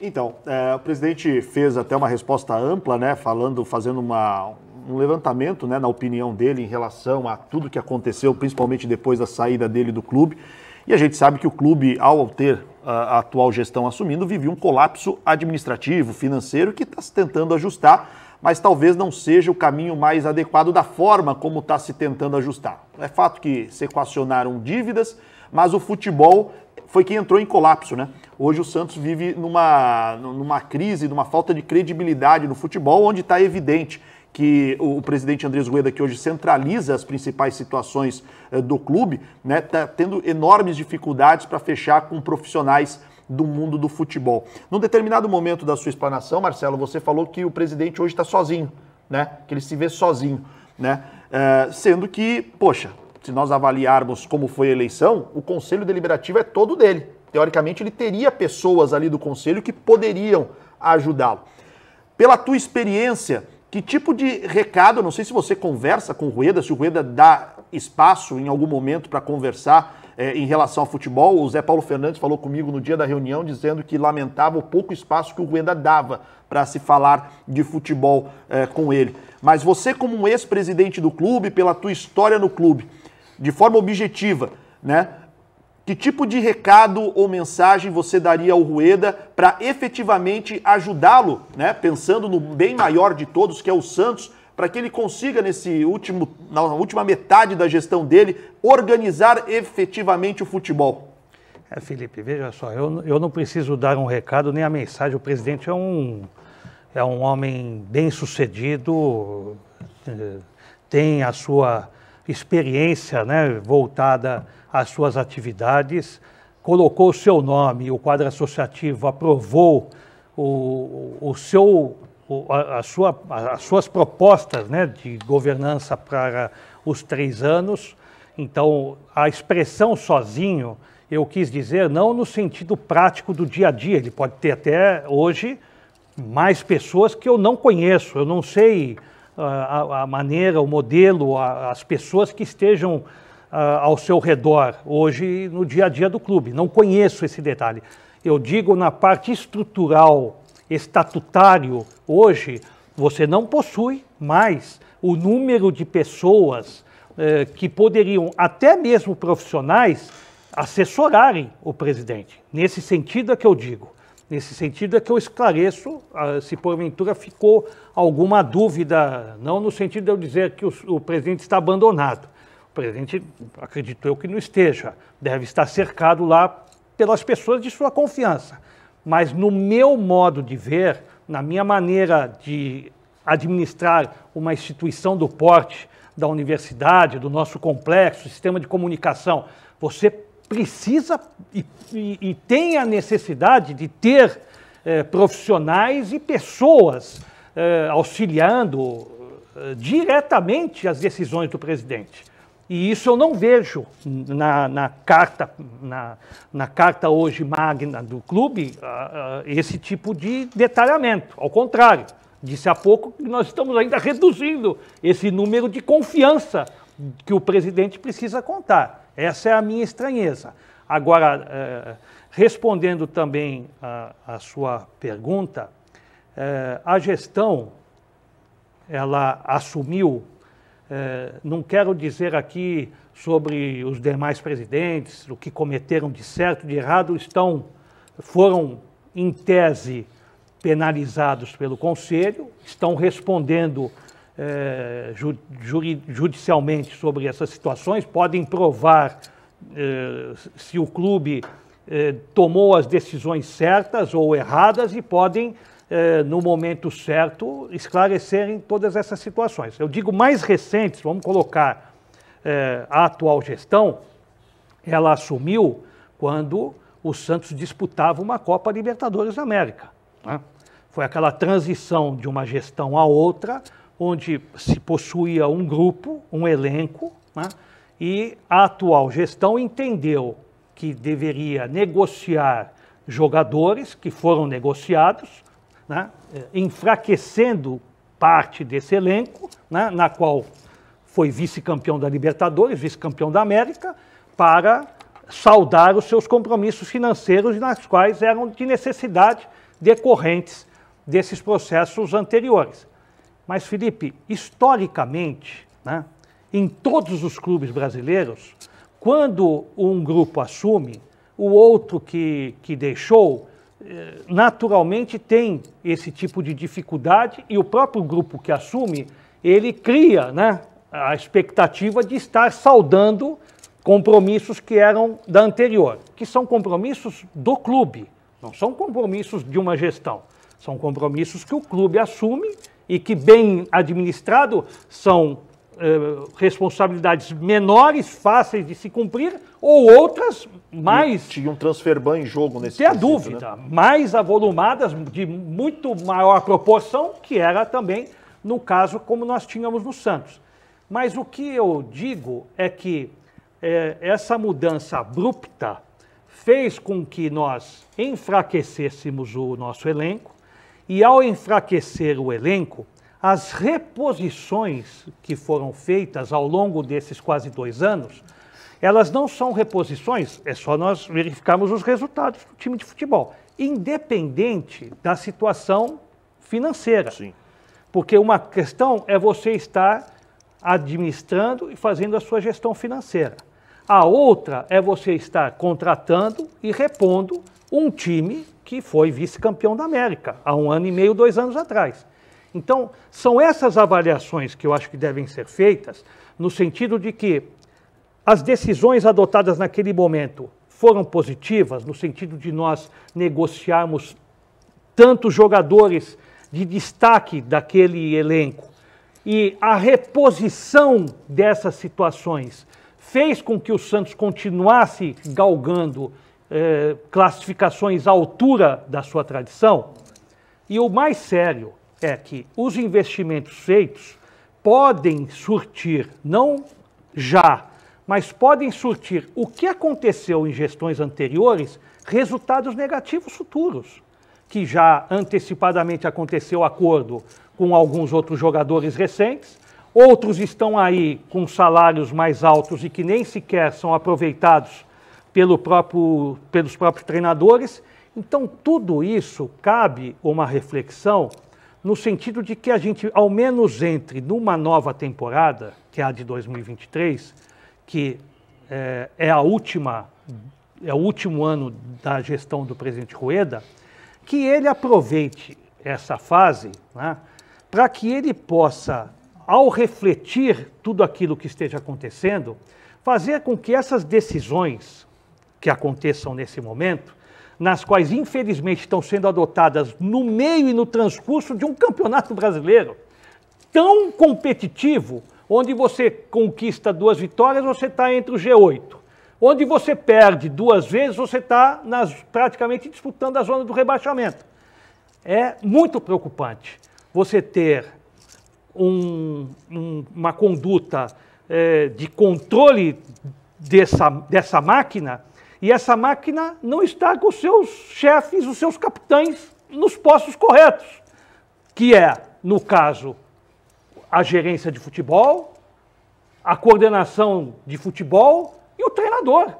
Então, o presidente fez até uma resposta ampla, né, fazendo um levantamento, né, na opinião dele em relação a tudo que aconteceu, principalmente depois da saída dele do clube. E a gente sabe que o clube, ao ter a atual gestão assumindo, vivia um colapso administrativo, financeiro, que está se tentando ajustar, mas talvez não seja o caminho mais adequado da forma como está se tentando ajustar. É fato que se equacionaram dívidas, mas o futebol foi quem entrou em colapso, né? Hoje o Santos vive numa crise, numa falta de credibilidade no futebol, onde está evidente que o presidente Andrés Rueda, que hoje centraliza as principais situações do clube, né, está tendo enormes dificuldades para fechar com profissionais do mundo do futebol. Num determinado momento da sua explanação, Marcelo, você falou que o presidente hoje está sozinho, né? Que ele se vê sozinho, né? Sendo que, poxa, se nós avaliarmos como foi a eleição, o Conselho Deliberativo é todo dele. Teoricamente, ele teria pessoas ali do Conselho que poderiam ajudá-lo. Pela tua experiência, que tipo de recado, não sei se você conversa com o Rueda, se o Rueda dá espaço em algum momento para conversar em relação ao futebol. O Zé Paulo Fernandes falou comigo no dia da reunião dizendo que lamentava o pouco espaço que o Rueda dava para se falar de futebol com ele. Mas você, como um ex-presidente do clube, pela tua história no clube, de forma objetiva, né? Que tipo de recado ou mensagem você daria ao Rueda para efetivamente ajudá-lo, né? Pensando no bem maior de todos, que é o Santos, para que ele consiga, na última metade da gestão dele, organizar efetivamente o futebol? Felipe, veja só, eu não preciso dar um recado nem a mensagem. O presidente é um homem bem-sucedido, tem a sua experiência, né, voltada às suas atividades, colocou o seu nome, o quadro associativo aprovou as suas propostas, né, de governança para os 3 anos. Então, a expressão sozinho, eu quis dizer não no sentido prático do dia a dia. Ele pode ter até hoje mais pessoas que eu não conheço, eu não sei a maneira, o modelo, as pessoas que estejam ao seu redor hoje no dia a dia do clube. Não conheço esse detalhe. Eu digo na parte estrutural, estatutário, hoje você não possui mais o número de pessoas que poderiam, até mesmo profissionais, assessorarem o presidente. Nesse sentido é que eu digo. Nesse sentido é que eu esclareço, se porventura ficou alguma dúvida, não no sentido de eu dizer que o presidente está abandonado. O presidente, acredito eu que não esteja, deve estar cercado lá pelas pessoas de sua confiança. Mas no meu modo de ver, na minha maneira de administrar uma instituição do porte da universidade, do nosso complexo, sistema de comunicação, você precisa e tem a necessidade de ter profissionais e pessoas auxiliando diretamente as decisões do presidente. E isso eu não vejo na carta hoje magna do clube, esse tipo de detalhamento. Ao contrário, disse há pouco que nós estamos ainda reduzindo esse número de confiança que o presidente precisa contar. Essa é a minha estranheza. Agora, respondendo também a sua pergunta, a gestão, ela assumiu, não quero dizer aqui sobre os demais presidentes, o que cometeram de certo, de errado, foram, em tese, penalizados pelo Conselho, estão respondendo judicialmente sobre essas situações, podem provar se o clube tomou as decisões certas ou erradas e podem, no momento certo, esclarecerem todas essas situações. Eu digo mais recentes, vamos colocar a atual gestão, ela assumiu quando o Santos disputava uma Copa Libertadores da América, né? Foi aquela transição de uma gestão a outra, onde se possuía um grupo, um elenco, né? E a atual gestão entendeu que deveria negociar jogadores que foram negociados, né? Enfraquecendo parte desse elenco, né? Na qual foi vice-campeão da Libertadores, vice-campeão da América, para saldar os seus compromissos financeiros, nas quais eram de necessidade decorrentes desses processos anteriores. Mas, Felipe, historicamente, né, em todos os clubes brasileiros, quando um grupo assume, o outro que deixou, naturalmente tem esse tipo de dificuldade e o próprio grupo que assume, ele cria, né, a expectativa de estar saldando compromissos que eram da anterior, que são compromissos do clube, não são compromissos de uma gestão, são compromissos que o clube assume e que, bem administrado, são responsabilidades menores, fáceis de se cumprir, ou outras mais... Tinha um transfer ban em jogo nesse Sem a quesito, dúvida, né? mais avolumadas, de muito maior proporção, que era também no caso como nós tínhamos no Santos. Mas o que eu digo é que essa mudança abrupta fez com que nós enfraquecêssemos o nosso elenco, e ao enfraquecer o elenco, as reposições que foram feitas ao longo desses quase 2 anos, elas não são reposições, é só nós verificarmos os resultados do time de futebol, independente da situação financeira. Sim. Porque uma questão é você estar administrando e fazendo a sua gestão financeira. A outra é você estar contratando e repondo um time que foi vice-campeão da América há 1 ano e meio, 2 anos atrás. Então, são essas avaliações que eu acho que devem ser feitas, no sentido de que as decisões adotadas naquele momento foram positivas, no sentido de nós negociarmos tantos jogadores de destaque daquele elenco, e a reposição dessas situações fez com que o Santos continuasse galgando classificações à altura da sua tradição. E o mais sério é que os investimentos feitos podem surtir, não já, mas podem surtir o que aconteceu em gestões anteriores, resultados negativos futuros, que já antecipadamente aconteceu acordo com alguns outros jogadores recentes, outros estão aí com salários mais altos e que nem sequer são aproveitados pelos próprios treinadores. Então, tudo isso cabe uma reflexão no sentido de que a gente, ao menos entre numa nova temporada, que é a de 2023, que é o último ano da gestão do presidente Rueda, que ele aproveite essa fase, né, para que ele possa, ao refletir tudo aquilo que esteja acontecendo, fazer com que essas decisões que aconteçam nesse momento, nas quais infelizmente estão sendo adotadas no meio e no transcurso de um campeonato brasileiro tão competitivo, onde você conquista 2 vitórias, você está entre o G8. Onde você perde 2 vezes, você está praticamente disputando a zona do rebaixamento. É muito preocupante você ter uma conduta de controle dessa máquina, e essa máquina não está com os seus chefes, os seus capitães, nos postos corretos, que é, no caso, a gerência de futebol, a coordenação de futebol e o treinador.